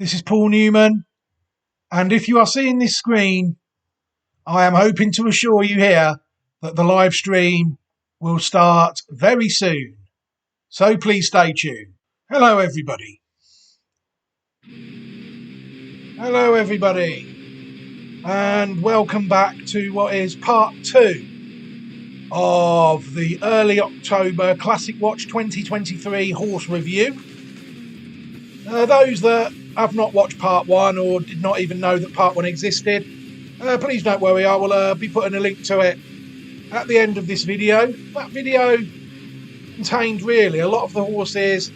This is Paul Newman, and if you are seeing this screen, I am hoping to assure you here that the live stream will start very soon. So please stay tuned. Hello, everybody. Hello, everybody, and welcome back to what is part 2 of the early October Classic Watch 2023 horse review. Those that have not watched part 1 or did not even know that part 1 existed, please don't worry, I will be putting a link to it at the end of this video. That video contained really a lot of the horses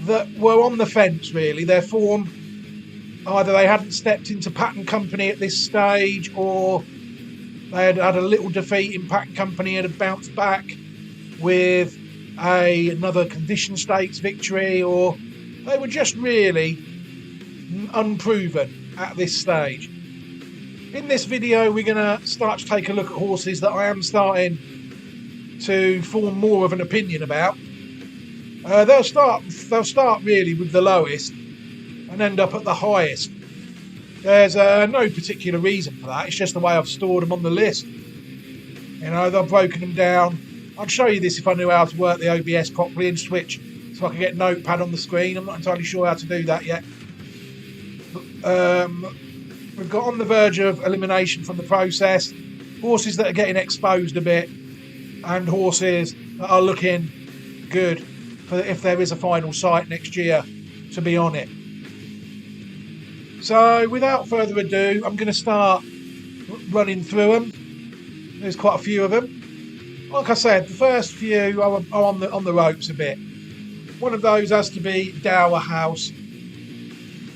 that were on the fence really. Their form, either they hadn't stepped into pattern company at this stage, or they had had a little defeat in pattern company and had bounced back with another condition stakes victory, or they were just really unproven at this stage. In this video, we're going to start to take a look at horses that I am starting to form more of an opinion about. They'll start really with the lowest and end up at the highest. There's no particular reason for that. It's just the way I've stored them on the list. You know, I've broken them down. I'd show you this if I knew how to work the OBS properly and switch so I can get Notepad on the screen. I'm not entirely sure how to do that yet. We've got on the verge of elimination from the process, horses that are getting exposed a bit, and horses that are looking good for if there is a final sight next year to be on it. So without further ado, I'm going to start running through them. There's quite a few of them. Like I said, the first few are on the ropes a bit. One of those has to be Dower House.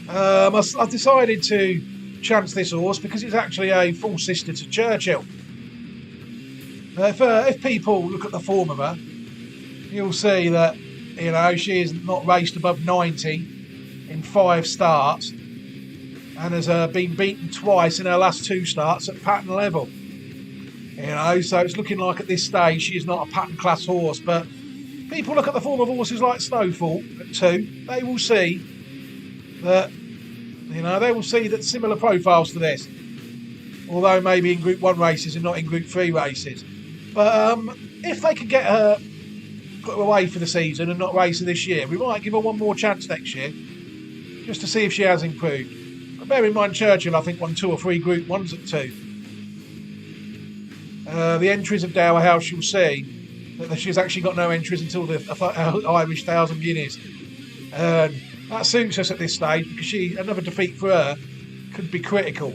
I've decided to chance this horse because it's actually a full sister to Churchill. If people look at the form of her, you'll see that, you know, she has not raced above 90 in 5 starts and has been beaten twice in her last 2 starts at pattern level. You know, so it's looking like at this stage she is not a pattern class horse, but people look at the form of horses like Snowfall at 2, they will see that, you know, they will see that similar profiles to this, although maybe in Group 1 races and not in Group 3 races. But if they could get her put away for the season and not race her this year, we might give her one more chance next year, just to see if she has improved. But bear in mind, Churchill, I think, won 2 or 3 Group 1s at 2. The entries of Dower House, you'll see that she's actually got no entries until the Irish 1,000 Guineas. That suits us at this stage because another defeat for her could be critical.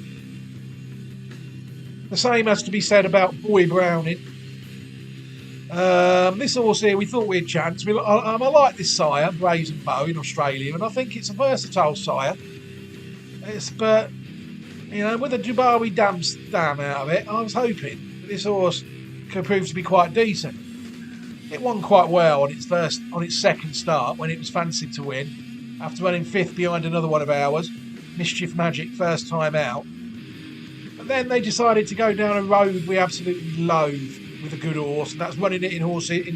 The same has to be said about Boy Browning. This horse here, we thought we'd chance. I like this sire, Brazen Bow, in Australia, and I think it's a versatile sire. But, you know, with a Dubawi dam out of it, I was hoping that this horse could prove to be quite decent. It won quite well on its second start when it was fancied to win, after running 5th behind another one of ours, Mischief Magic, first time out. But then they decided to go down a road we absolutely loathe with a good horse, and that's running it in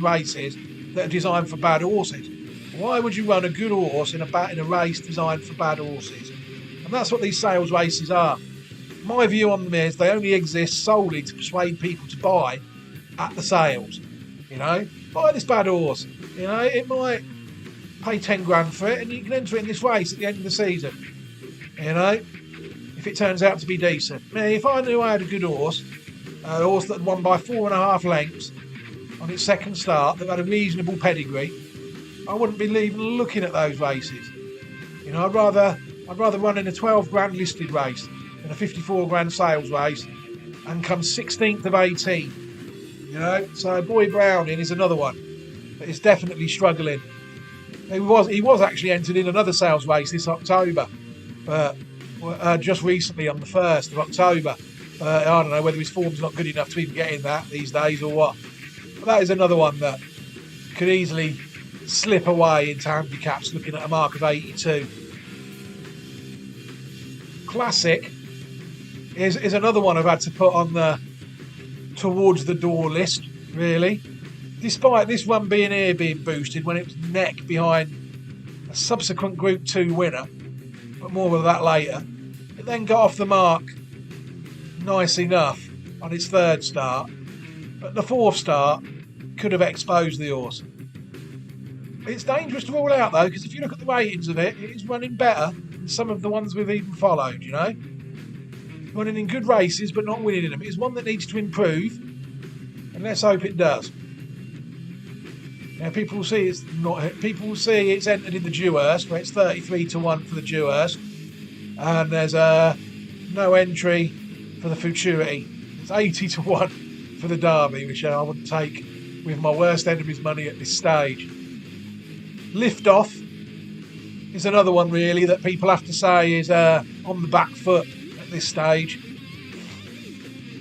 races that are designed for bad horses. Why would you run a good horse in a race designed for bad horses? And that's what these sales races are. My view on them is they only exist solely to persuade people to buy at the sales. You know, buy this bad horse. You know, it might pay 10 grand for it and you can enter it in this race at the end of the season. You know, if it turns out to be decent. Me, if I knew I had a good horse, a horse that won by 4.5 lengths on its second start, that had a reasonable pedigree, I wouldn't be even looking at those races. You know, I'd rather run in a 12 grand listed race than a 54 grand sales race and come 16th of 18. You know, so Boy Browning is another one that is definitely struggling. He was actually entered in another sales race this October, but just recently on the 1st of October. I don't know whether his form's not good enough to even get in that these days or what. But that is another one that could easily slip away into handicaps looking at a mark of 82. Classic is another one I've had to put on the towards the door list, really. Despite this one being boosted when it was neck behind a subsequent Group 2 winner, but more of that later. It then got off the mark nice enough on its third start, but the fourth start could have exposed the horse. It's dangerous to rule out though, because if you look at the ratings of it, it is running better than some of the ones we've even followed, you know. Running in good races but not winning in them. It's one that needs to improve, and let's hope it does. Now people will see it's not. People will see it's entered in the Dewhurst, where it's 33-1 for the Dewhurst, and there's no entry for the Futurity. It's 80-1 for the Derby, which I wouldn't take with my worst enemy's money at this stage. Liftoff is another one really that people have to say is on the back foot at this stage.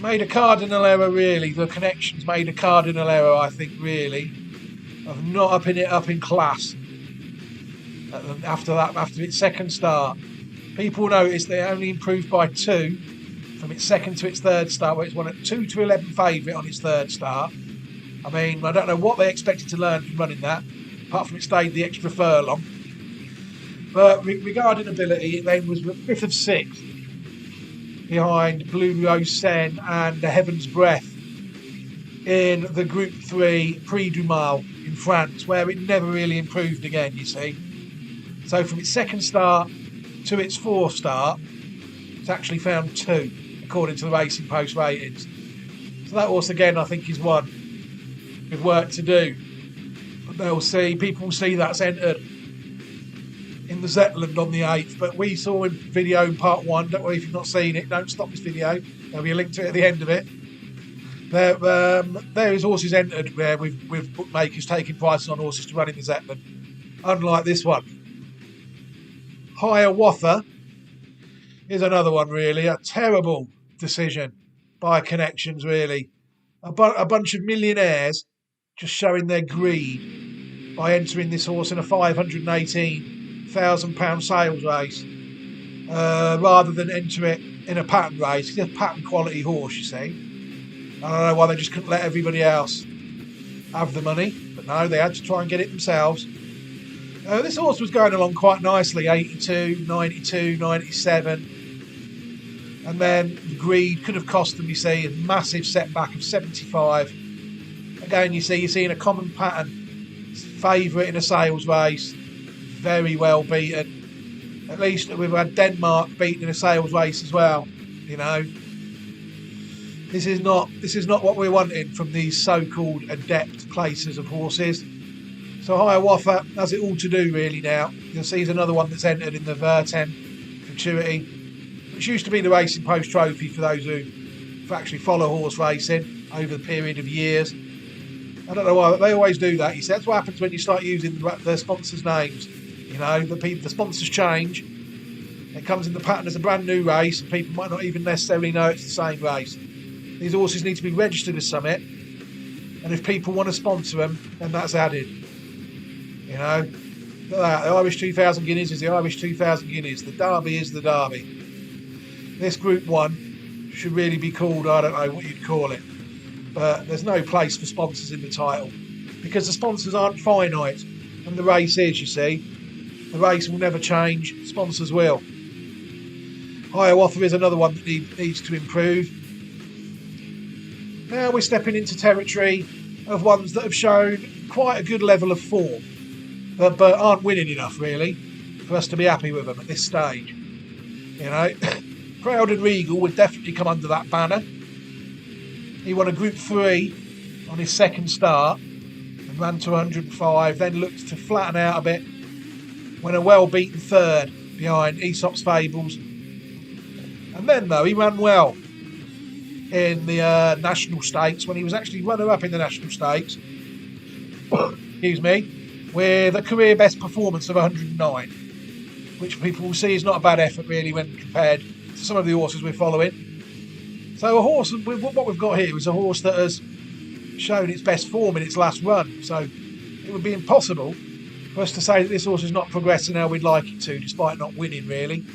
Made a cardinal error really. The connections made a cardinal error, I think, really, of not upping it up in class. After its second start, people noticed they only improved by 2 from its second to its third start, where it's won at 2-11 favourite on its third start. I mean, I don't know what they expected to learn from running that, apart from it stayed the extra furlong. But regarding ability, it then was 5th of 6 behind Blue Rose Sen and the Heaven's Breath in the Group 3 Prix du Mâle in France, where it never really improved again, you see. So from its second start to its fourth start, it's actually found 2, according to the Racing Post ratings. So that horse again, I think, is one with work to do. But people will see that's entered in the Zetland on the 8th. But we saw in video in part 1, don't worry if you've not seen it, don't stop this video, there'll be a link to it at the end of it. There is horses entered where with bookmakers taking prices on horses to run in the Zetland, unlike this one. Hiawatha is another one really, a terrible decision by connections really. A bunch of millionaires just showing their greed by entering this horse in a £518,000 sales race rather than enter it in a pattern race. It's a pattern quality horse, you see. I don't know why they just couldn't let everybody else have the money, but no, they had to try and get it themselves. This horse was going along quite nicely, 82, 92, 97. And then greed could have cost them, you see, a massive setback of 75. Again, you're seeing a common pattern. Favourite in a sales race, very well beaten. At least we've had Denmark beaten in a sales race as well, you know. This is not what we're wanting from these so-called adept placers of horses. So Hiawatha has it all to do really now. You'll see there's another one that's entered in the Vertem Futurity, which used to be the Racing Post Trophy for those who actually follow horse racing over the period of years. I don't know why, but they always do that. You see, that's what happens when you start using the sponsors' names. You know, the sponsors change. It comes in the pattern as a brand new race, and people might not even necessarily know it's the same race. These horses need to be registered as Summit, and if people want to sponsor them, then that's added. You know, the Irish 2000 Guineas is the Irish 2000 Guineas. The Derby is the Derby. This Group 1 should really be called, I don't know what you'd call it, but there's no place for sponsors in the title because the sponsors aren't finite, and the race is, you see. The race will never change, sponsors will. Hiawatha is another one that needs to improve. Now we're stepping into territory of ones that have shown quite a good level of form, but aren't winning enough really for us to be happy with them at this stage. You know, Proud and Regal would definitely come under that banner. He won a Group 3 on his second start and ran to 105, then looked to flatten out a bit when a well-beaten third behind Aesop's Fables. And then, though, he ran well in the National Stakes when he was actually runner-up in the National Stakes, excuse me, with a career best performance of 109, which people will see is not a bad effort, really, when compared to some of the horses we're following. So a horse, what we've got here is a horse that has shown its best form in its last run. So it would be impossible for us to say that this horse is not progressing how we'd like it to, despite not winning, really.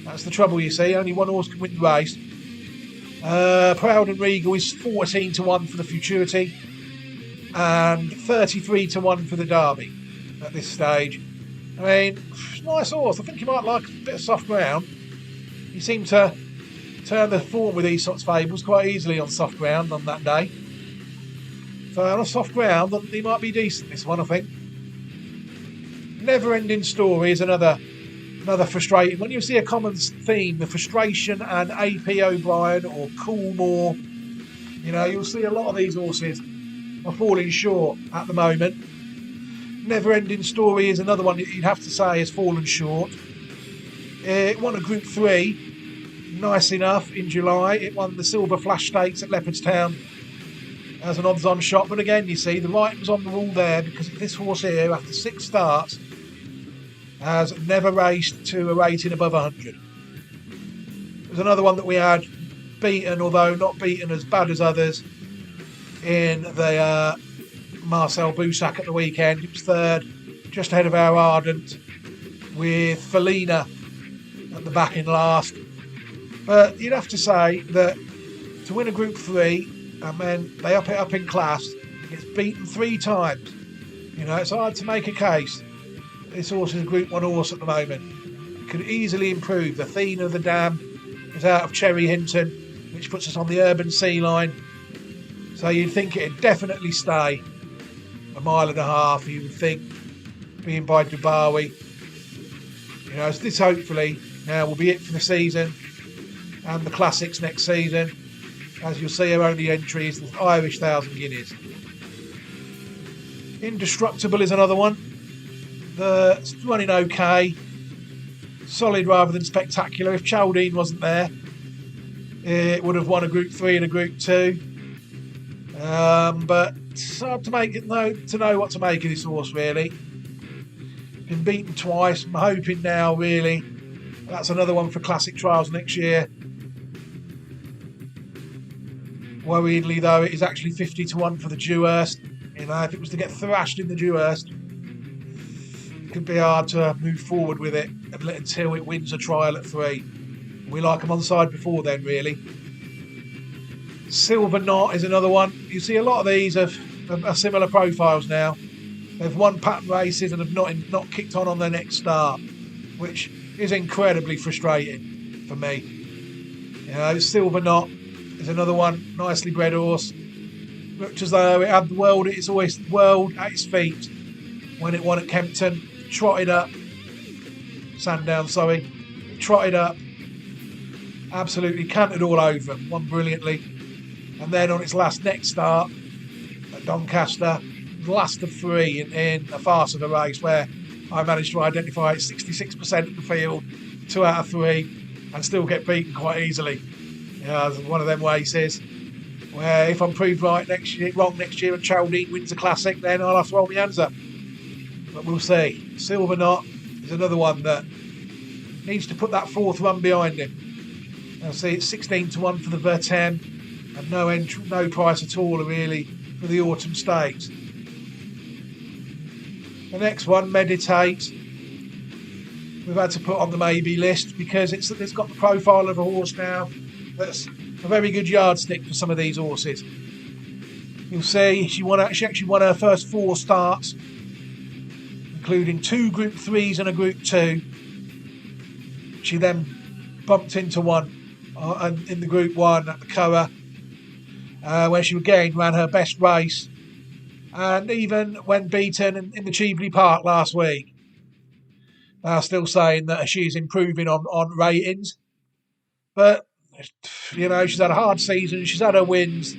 That's the trouble, you see. Only one horse can win the race. Proud and Regal is 14-1 for the Futurity and 33-1 for the Derby at this stage. I mean, nice horse. I think you might like a bit of soft ground. He seemed to turn the form with these sorts of fables quite easily on soft ground on that day. So on a soft ground, he might be decent, this one, I think. Never Ending Story is another frustrating. When you see a common theme, the frustration and AP O'Brien or Coolmore, you'll see a lot of these horses are falling short at the moment. Never Ending Story is another one that you'd have to say has fallen short. It won a Group 3, nice enough, in July. It won the Silver Flash Stakes at Leopardstown as an odds-on shot. But again, you see, the writing was on the wall there, because this horse here, after 6 starts, has never raced to a rating above 100. There's another one that we had beaten, although not beaten as bad as others, in the Marcel Boussac at the weekend. It was third, just ahead of our Ardent, with Felina at the back in last. But you'd have to say that to win a Group 3, and then they up it up in class, gets beaten 3 times. It's hard to make a case. This horse is a Group 1 horse at the moment. Could easily improve. The Athena of the Dam is out of Cherry Hinton, which puts us on the Urban Sea line. So you'd think it'd definitely stay a mile and a half, you would think, being by Dubawi. So this hopefully now will be it for the season and the classics next season. As you'll see, our only entry is the Irish 1,000 Guineas. Indestructible is another one. It's running okay. Solid rather than spectacular. If Chaldine wasn't there, it would have won a Group 3 and a Group 2. But it's hard to know what to make of this horse, really. Been beaten twice. I'm hoping now, really, that's another one for Classic Trials next year. Worryingly, though, it is actually 50-1 for the Dewhurst. If it was to get thrashed in the Dewhurst, it could be hard to move forward with it until it wins a trial at 3. We like them on side before then, really. Silver Knot is another one. You see a lot of these are similar profiles now. They've won pattern races and have not kicked on their next start, which is incredibly frustrating for me. Silver Knot is another one, nicely bred horse. Looked as though it had the world. It's always the world at its feet. When it won at Kempton, trotted up. Sandown, sorry. Trotted up. Absolutely cantered all over him. Won brilliantly. And then on its next start at Doncaster, last of 3 in a farce of a race where I managed to identify 66% of the field, 2 out of 3, and still get beaten quite easily. It's one of them races where if I'm proved wrong next year and Chaldine wins the Classic, then I'll have to hold my hands up. But we'll see. Silver Knot is another one that needs to put that 4th run behind him. I'll see it's 16-1 for the Vertem, and no price at all really for the Autumn Stakes. The next one, Meditate, we've had to put on the maybe list because it's got the profile of a horse now that's a very good yardstick for some of these horses. You'll see she actually won her first 4 starts, including 2 Group 3s and a Group 2. She then bumped into one in the Group 1 at the Curragh, where she again ran her best race, and even when beaten in the Cheveley Park last week. They're still saying that she's improving on ratings, but she's had a hard season. She's had her wins.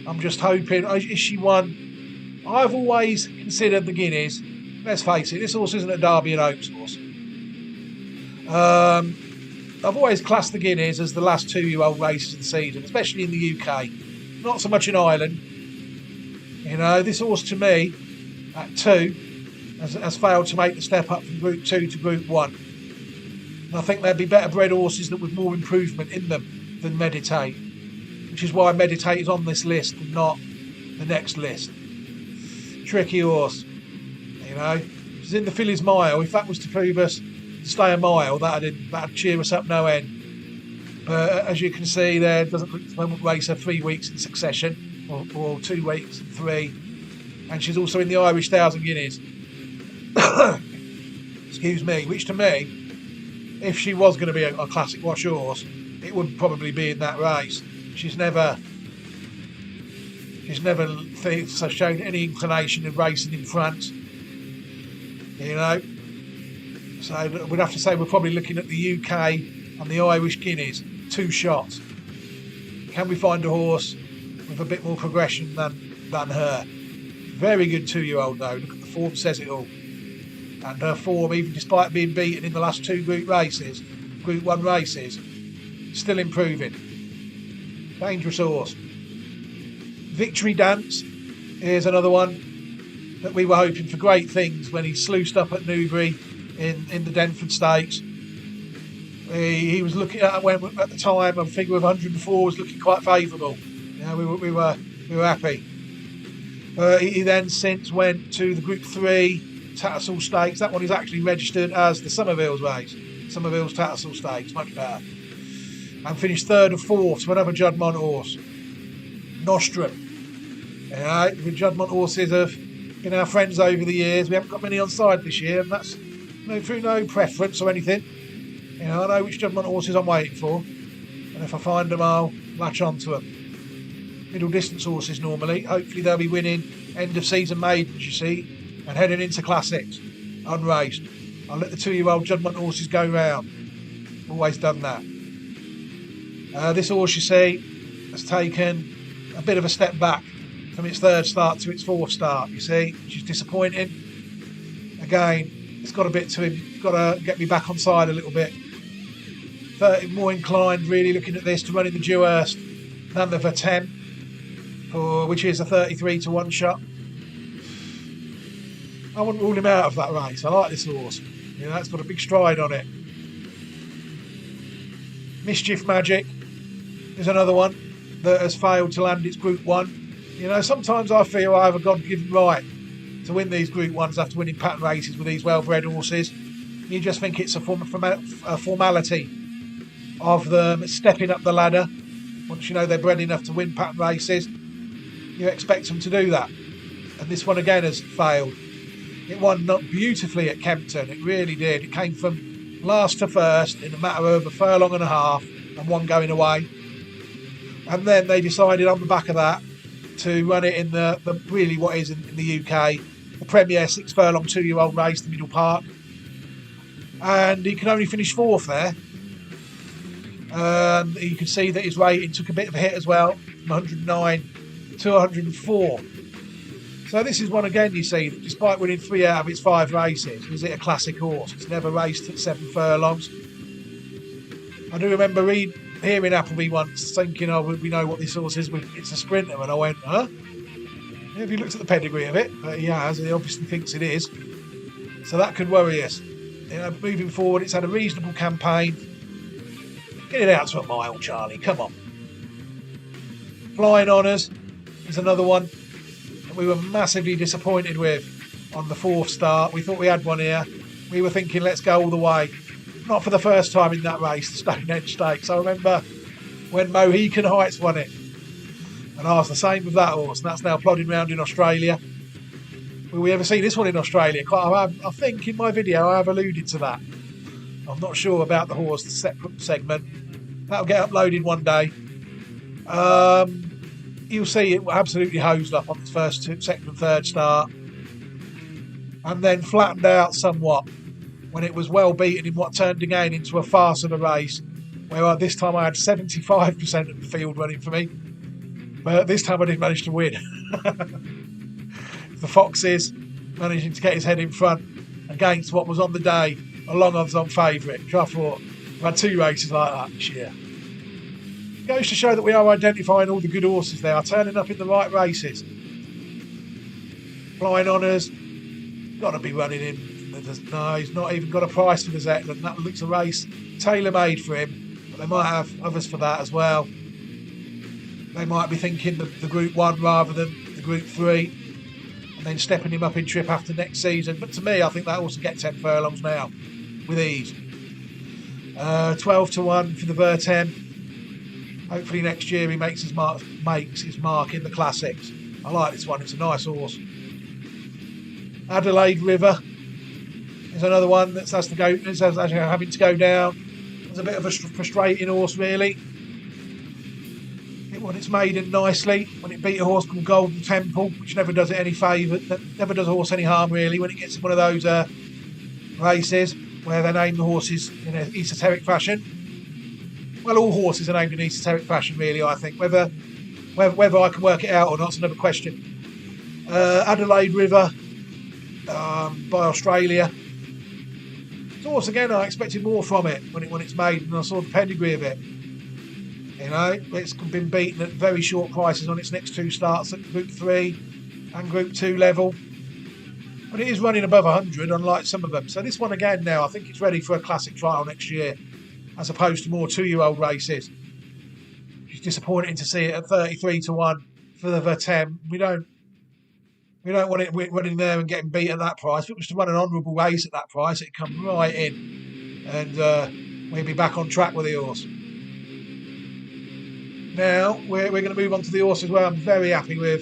I'm just hoping. Is she won? I've always considered the Guineas. Let's face it, this horse isn't a Derby and Oaks horse. I've always classed the Guineas as the last 2-year-old races of the season, especially in the UK. Not so much in Ireland. This horse to me, at 2, has failed to make the step up from Group 2 to Group 1. And I think there'd be better bred horses that with more improvement in them than Meditate, which is why Meditate is on this list and not the next list. Tricky horse. She's in the Fillies Mile. If that was to prove us to stay a mile, that'd cheer us up no end. But as you can see there, doesn't look like we'll race her 3 weeks in succession, or 2 weeks and 3. And she's also in the Irish 1,000 Guineas. excuse me, which to me, if she was going to be a classic wash horse, it would probably be in that race. She's never shown any inclination of racing in front, you know. So we'd have to say we're probably looking at the UK and the Irish Guineas, 2 shots. Can we find a horse with a bit more progression than her? Very good 2-year-old though. Look at the form, says it all. And her form, even despite being beaten in the last 2 Group 1 races, still improving. Dangerous horse. Victory Dance is another one that we were hoping for great things when he sluiced up at Newbury in the Denford Stakes. He was looking at the time a figure of 104 was looking quite favourable. Yeah, we were happy. He then since went to the Group 3 Tattersall Stakes. That one is actually registered as the Somerville's race. Somerville's Tattersall Stakes, much better. And finished 3rd or 4th to another Juddmonte horse, Nostrum. The Juddmonte horses have been our friends over the years. We haven't got many on side this year, and that's through no preference or anything. I know which Juddmonte horses I'm waiting for, and if I find them, I'll latch onto them. Middle distance horses normally. Hopefully they'll be winning end of season maidens, you see, and heading into classics, unraced. I'll let the 2-year-old Juddmonte horses go round. Always done that. This horse, you see, has taken a bit of a step back from its 3rd start to its 4th start, you see, which is disappointing. Again, it's got a bit to him. Got to get me back on side a little bit. More inclined, really, looking at this, to run in the Dewhurst than the Vertem, which is a 33 to 1 shot. I wouldn't rule him out of that race. I like this horse. It's got a big stride on it. Mischief Magic is another one that has failed to land its Group 1. Sometimes I feel I have a God-given right to win these Group 1s after winning pattern races with these well-bred horses. You just think it's a formality of them stepping up the ladder. Once you know they're bred enough to win pattern races, you expect them to do that. And this one again has failed. It won not beautifully at Kempton, it really did. It came from last to first in a matter of a furlong and a half and one going away. And then they decided on the back of that to run it in the really what is in the UK, the Premier 6 furlong 2-year-old race, the Middle Park. And he can only finish 4th there. You can see that his rating took a bit of a hit as well, from 109 to 104. So this is one again, you see, that despite winning 3 out of its 5 races, is it a classic horse? It's never raced at 7 furlongs. I do remember hearing Appleby once thinking, we know what this horse is, it's a sprinter, and I went, huh? Have you looked at the pedigree of it? He has, and he obviously thinks it is. So that could worry us. Moving forward, it's had a reasonable campaign. Get it out to a mile, Charlie, come on. Flying Honours is another one that we were massively disappointed with on the 4th start. We thought we had one here. We were thinking, let's go all the way. Not for the first time in that race, the Stonehenge Stakes. I remember when Mohican Heights won it. And I was the same with that horse, and that's now plodding around in Australia. Will we ever see this one in Australia? I think in my video I have alluded to that. I'm not sure about the horse, the separate segment. That'll get uploaded one day. You'll see it absolutely hosed up on its first, second and third start. And then flattened out somewhat when it was well beaten in what turned again into a farce of a race, where this time I had 75% of the field running for me. But this time I didn't manage to win. The Foxes managing to get his head in front against what was on the day a long odds on favourite, which I thought we've had 2 races like that this year. It goes to show that we are identifying all the good horses there, are turning up in the right races. Flying Honours, got to be running in. No, he's not even got a price for the Zetland. That looks a race tailor-made for him, but they might have others for that as well. They might be thinking the Group 1 rather than the Group 3, and then stepping him up in trip after next season. But to me, I think that also gets 10 furlongs now with ease. 12 to 1 for the Vertem. Hopefully next year he makes his mark in the classics. I like this one, it's a nice horse. Adelaide River There's another one that has to go. It's having to go down. It's a bit of a frustrating horse, really. When it's maiden nicely, when it beat a horse called Golden Temple, which never does it any favour, never does a horse any harm, really, when it gets in one of those races where they name the horses in an esoteric fashion. Well, all horses are named in esoteric fashion, really, I think. Whether I can work it out or not is another question. Adelaide River by Australia. It's a horse, again, I expected more from it when it's made, and I saw the pedigree of it. You know, it's been beaten at very short prices on its next 2 starts at Group 3 and Group 2 level. But it is running above 100, unlike some of them. So this one, again, now, I think it's ready for a classic trial next year, as opposed to more 2-year-old races. It's disappointing to see it at 33-1 for the Vertem. We don't want it running there and getting beat at that price. If it was to run an honourable race at that price, it'd come right in, and we'd be back on track with the horse. Now we're going to move on to the horse as well. I'm very happy with.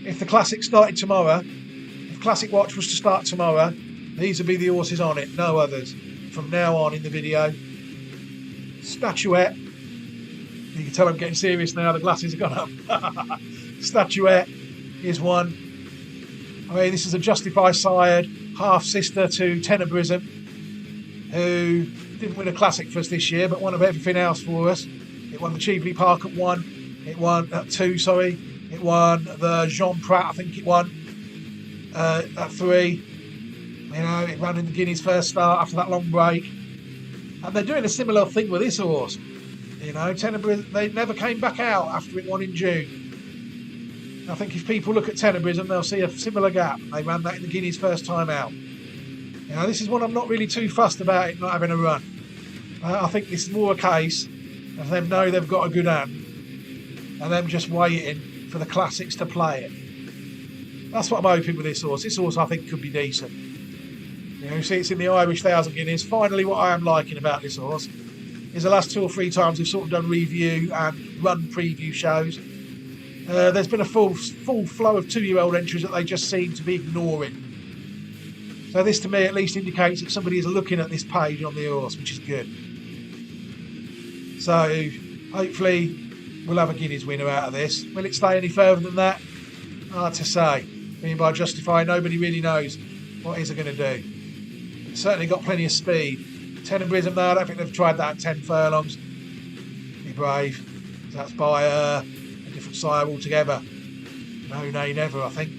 If the Classic started tomorrow, if Classic Watch was to start tomorrow, these would be the horses on it, no others. From now on in the video, Statuette. You can tell I'm getting serious now. The glasses have gone up. Statuette is one. I mean, this is a Justify sired half sister to Tenebrism, who didn't win a Classic for us this year, but won of everything else for us. It won the Cheveley Park at 1. It won at 2, sorry. It won the Jean Prat, I think it won, at 3. You know, it ran in the Guineas first start after that long break. And they're doing a similar thing with this horse. You know, Tenebrism, they never came back out after it won in June. I think if people look at Tenebrism, they'll see a similar gap. They ran that in the Guineas first time out. You know, this is one I'm not really too fussed about it not having a run. I think this is more a case of them know they've got a good hand and them just waiting for the classics to play it. That's what I'm hoping with this horse. This horse, I think, could be decent. You know, you see it's in the Irish 1000 Guineas. Finally, what I am liking about this horse is the last 2 or 3 times we've sort of done review and run preview shows, there's been a full flow of 2-year-old entries that they just seem to be ignoring. So this, to me, at least indicates that somebody is looking at this page on the horse, which is good. So hopefully we'll have a Guineas winner out of this. Will it stay any further than that? Hard to say. Being by Justify, nobody really knows what he's going to do. It's certainly got plenty of speed. Tenebrism, though, I don't think they've tried that at 10 furlongs. Be brave. So that's by a different sire altogether. No, nay, never, I think.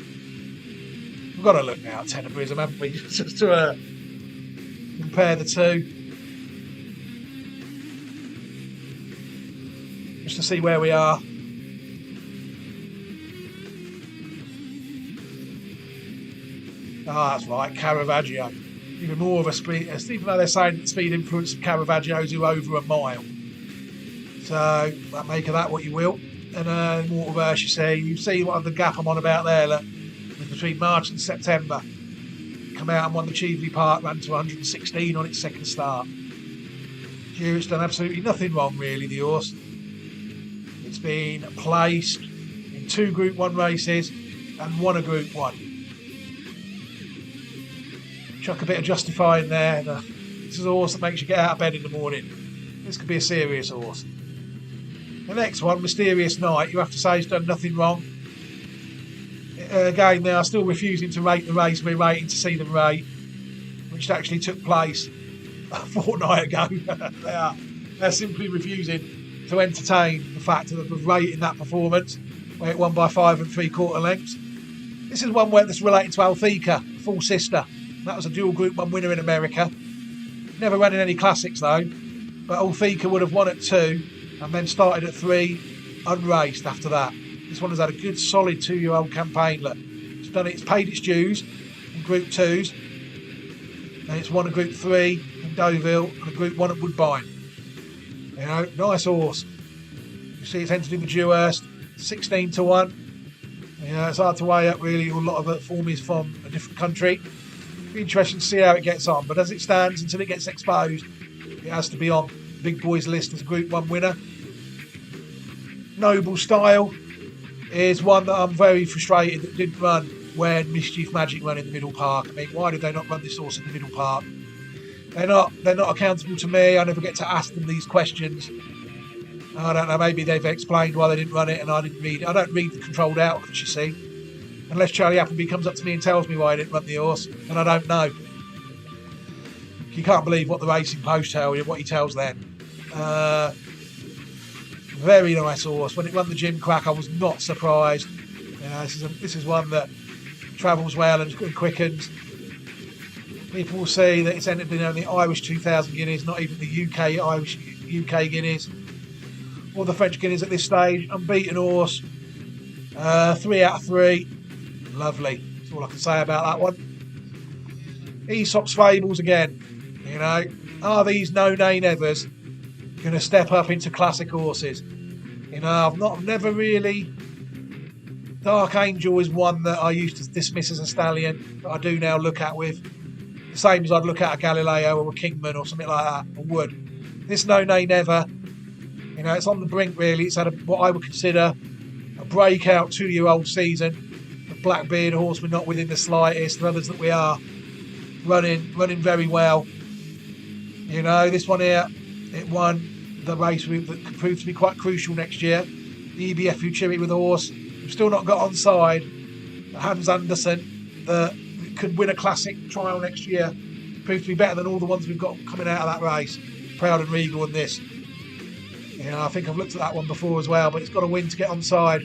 We've got to look now at Tenebrism, haven't we? Just to compare the two. Just to see where we are. Ah, that's right, Caravaggio. Even more of a speed, even though they're saying that speed influence of Caravaggios who over a mile. So, make of that what you will. And Waterverse, you see what the gap I'm on about there, look, between March and September. Come out and won the Cheveley Park, ran to 116 on its second start. It's done absolutely nothing wrong, really, the horse. It's been placed in 2 Group 1 races and won a Group 1. Chuck a bit of Justify in there. This is a horse that makes you get out of bed in the morning. This could be a serious horse. The next one, Mysterious Night, you have to say it's done nothing wrong. Again, they are still refusing to rate the race we're waiting to see them rate, which actually took place a fortnight ago. They're simply refusing to entertain the fact of rating that performance, where it won by 5 3/4 lengths. This is one where that's related to Altheka, full sister. That was a dual Group 1 winner in America. Never ran in any classics though, but Altheka would have won at 2 and then started at 3 unraced after that. This one has had a good solid 2-year-old campaign. Look, it's paid its dues in Group 2s, and it's won a Group 3 in Deauville and a Group 1 at Woodbine. You know, nice horse. You see it's entered in the Dewhurst, 16-1. You know, it's hard to weigh up really. A lot of the form is from a different country. Be interesting to see how it gets on, but as it stands, until it gets exposed, it has to be on the big boys list as a Group 1 winner. Noble Style is one that I'm very frustrated that didn't run when Mischief Magic run in the Middle Park. I mean, why did they not run this horse in the Middle Park? They're not accountable to me. I never get to ask them these questions. I don't know, maybe they've explained why they didn't run it and I didn't read it. I don't read the controlled outlets, you see. Unless Charlie Appleby comes up to me and tells me why I didn't run the horse, and I don't know. You can't believe what the Racing Post tell you, what he tells them. Very nice horse. When it won the Gym Crack, I was not surprised. You know, this is one that travels well and quickens. People will see that it's entered in the Irish 2000 Guineas, not even the UK Guineas, or the French Guineas at this stage. Unbeaten horse. 3 out of 3. Lovely. That's all I can say about that one. Aesop's Fables again. You know, are these no-nay-nevers going to step up into classic horses? You know, I've never really. Dark Angel is one that I used to dismiss as a stallion, but I do now look at with the same as I'd look at a Galileo or a Kingman or something like that. I would. This no-nay-never, you know, it's on the brink really. It's had what I would consider a breakout 2-year-old season. The Blackbeard horse we're not within the slightest. The others that we are running very well. You know, this one here, it won the race that could prove to be quite crucial next year. The EBF Futurity with a horse we've still not got on side. Hans Andersen, that could win a classic trial next year. Proved to be better than all the ones we've got coming out of that race. Proud and Regal in this. You know, I think I've looked at that one before as well, but it's got to win to get on side.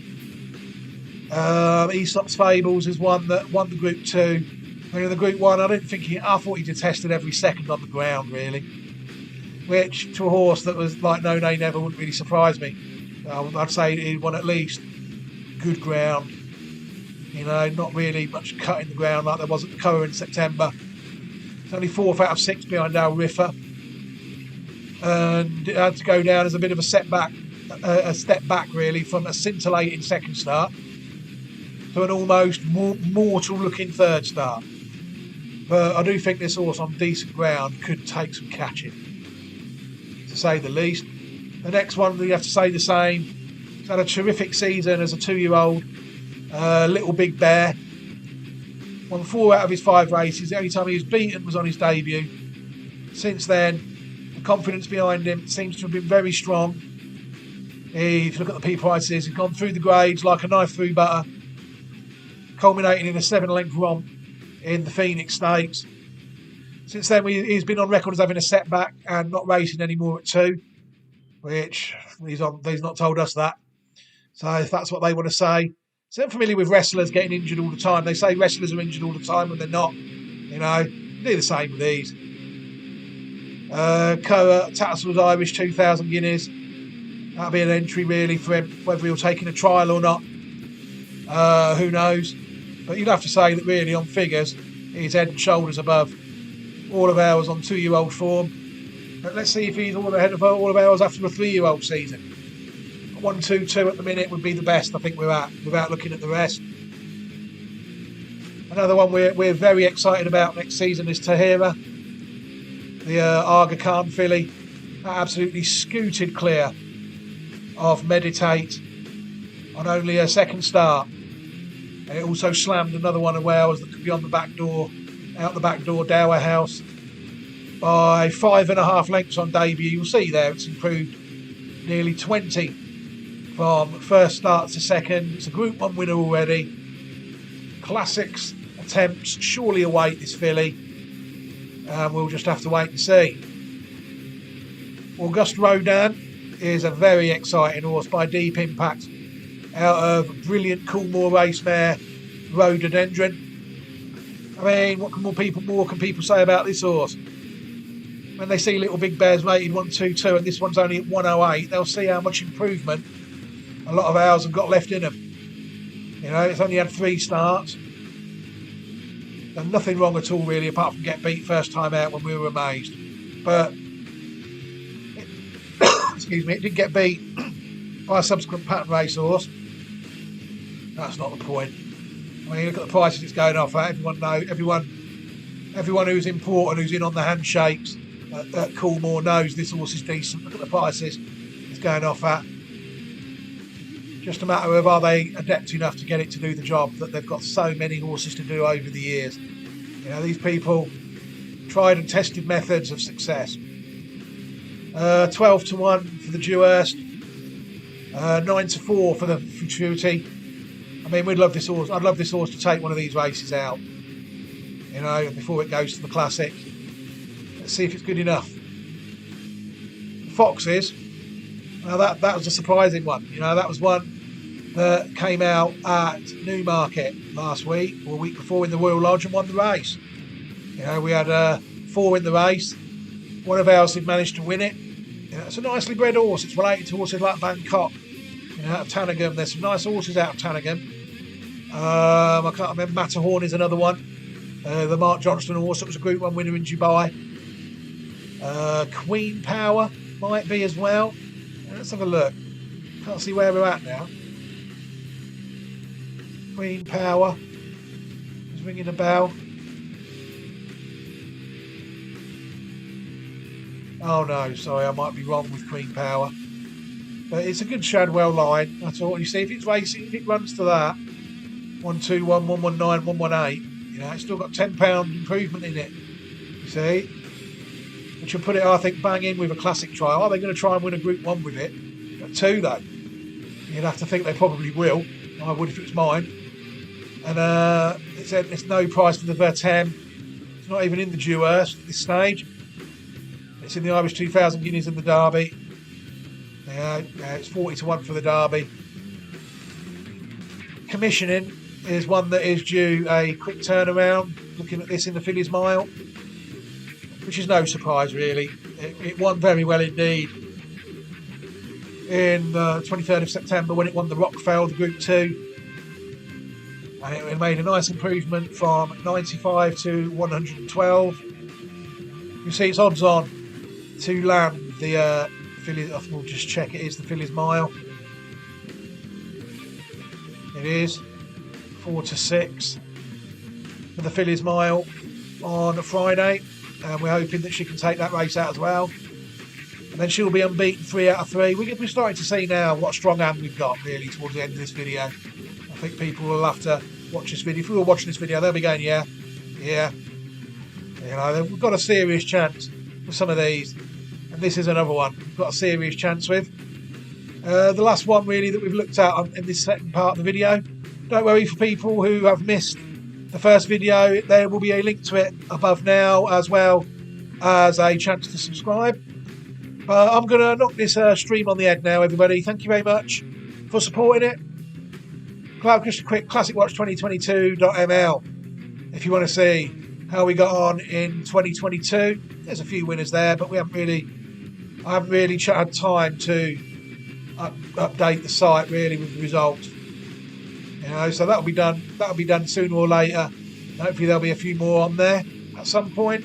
Aesop's Fables is one that won the Group 2. I mean, the Group 1, I thought he detested every second on the ground, really. Which, to a horse that was like no-nay-never, wouldn't really surprise me. I'd say he won at least good ground. You know, not really much cut in the ground like there was at the Curragh in September. It's only 4th out of 6 behind Al Riffa. And it had to go down as a bit of a setback, a step back, really, from a scintillating second start to an almost mortal-looking third start. But I do think this horse on decent ground could take some catching, to say the least. The next one, we have to say the same. He's had a terrific season as a 2-year-old. Little Big Bear. Won 4 out of his 5 races. The only time he was beaten was on his debut. Since then, the confidence behind him seems to have been very strong. If you look at the P prices, he's gone through the grades like a knife through butter, culminating in a 7-length romp in the Phoenix Stakes. Since then, he's been on record as having a setback and not racing anymore at 2, which he's not told us that. So if that's what they want to say. So I'm familiar with wrestlers getting injured all the time. They say wrestlers are injured all the time when they're not. You know, do the same with these. Curragh, Tattersall's Irish 2,000 Guineas. That'll be an entry really for him, whether he'll take in a trial or not. Who knows? But you'd have to say that really on figures, he's head and shoulders above all of ours on 2-year-old form. But let's see if he's all ahead of all of ours after a 3-year-old season. 1-2-2 at the minute would be the best I think we're at, without looking at the rest. Another one we're very excited about next season is Tahira, the Aga Khan filly. That absolutely scooted clear of Meditate on only a second start. And it also slammed another one of ours that could be on the back door, out the back door, Dower House, by 5.5 lengths on debut. You'll see there it's improved nearly 20 from first start to second. It's a Group 1 winner already. Classics attempts surely await this filly. We'll just have to wait and see. Auguste Rodin is a very exciting horse by Deep Impact, out of brilliant Coolmore race mare Rhododendron. I mean, what more can people say about this horse? When they see Little Big Bear's rated 1-2-2 and this one's only at 108, they'll see how much improvement a lot of ours have got left in them. You know, it's only had 3 starts. And nothing wrong at all really, apart from get beat first time out when we were amazed. But excuse me, it did get beat by a subsequent pattern race horse. That's not the point. I mean, look at the prices it's going off at. Everyone who's important, who's in on the handshakes at Coolmore knows this horse is decent. Look at the prices it's going off at. Just a matter of are they adept enough to get it to do the job that they've got so many horses to do over the years. You know, these people tried and tested methods of success. 12-1 for the Dewhurst, 9-4 for the Futurity. I mean, we'd love this horse. I'd love this horse to take one of these races out, you know, before it goes to the Classic. Let's see if it's good enough. Foxes. Well, that was a surprising one. You know, that was one that came out at Newmarket last week or a week before in the Royal Lodge and won the race. You know, we had 4 in the race. One of ours did manage to win it. You know, it's a nicely bred horse. It's related to horses like Bangkok, you know, out of Tanningham. There's some nice horses out of Tanningham. I can't remember. Matterhorn is another one. The Mark Johnston horse that was a Group 1 winner in Dubai. Queen Power might be as well. Let's have a look. Can't see where we're at now. Queen Power is ringing a bell. Oh no, sorry, I might be wrong with Queen Power. But it's a good Shadwell line. That's all. You see, if it's racing, if it runs to that 121, 119, 118, you know, it's still got £10 improvement in it. You see? Which will put it, I think, bang in with a Classic trial. Are they going to try and win a Group 1 with it? At 2 though. You'd have to think they probably will. I would if it was mine. And it's no price for the Vertem. It's not even in the Dewhurst at this stage. It's in the Irish 2000 Guineas in the Derby. Yeah, it's 40-1 for the Derby. Commissioning is one that is due a quick turnaround. Looking at this in the Fillies Mile, which is no surprise really. It won very well indeed in the 23rd of September when it won the Rockfeld Group 2. And it made a nice improvement from 95 to 112. You see it's odds on to land the Fillies. We'll just check it is the Fillies Mile. It is 4-6 for the Fillies Mile on a Friday. And we're hoping that she can take that race out as well. And then she'll be unbeaten 3 out of 3. We're starting to see now what strong hand we've got really towards the end of this video. I think people will have to watch this video. If we were watching this video, they'll be going, yeah. You know, we've got a serious chance with some of these. And this is another one we've got a serious chance with. The last one really that we've looked at in this second part of the video. Don't worry, for people who have missed the first video, there will be a link to it above now, as well as a chance to subscribe. But I'm going to knock this stream on the head now, everybody. Thank you very much for supporting it. Cloud Crystal Quick ClassicWatch2022.ml if you want to see how we got on in 2022. There's a few winners there, but I haven't really had time to update the site really with the results. You know, so that'll be done sooner or later. Hopefully there'll be a few more on there at some point,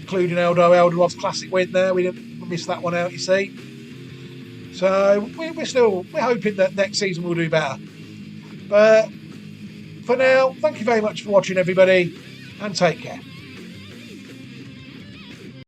including Eldorod's Classic win there. We missed that one out, you see. So we're hoping that next season we'll do better. But for now, thank you very much for watching, everybody, and take care.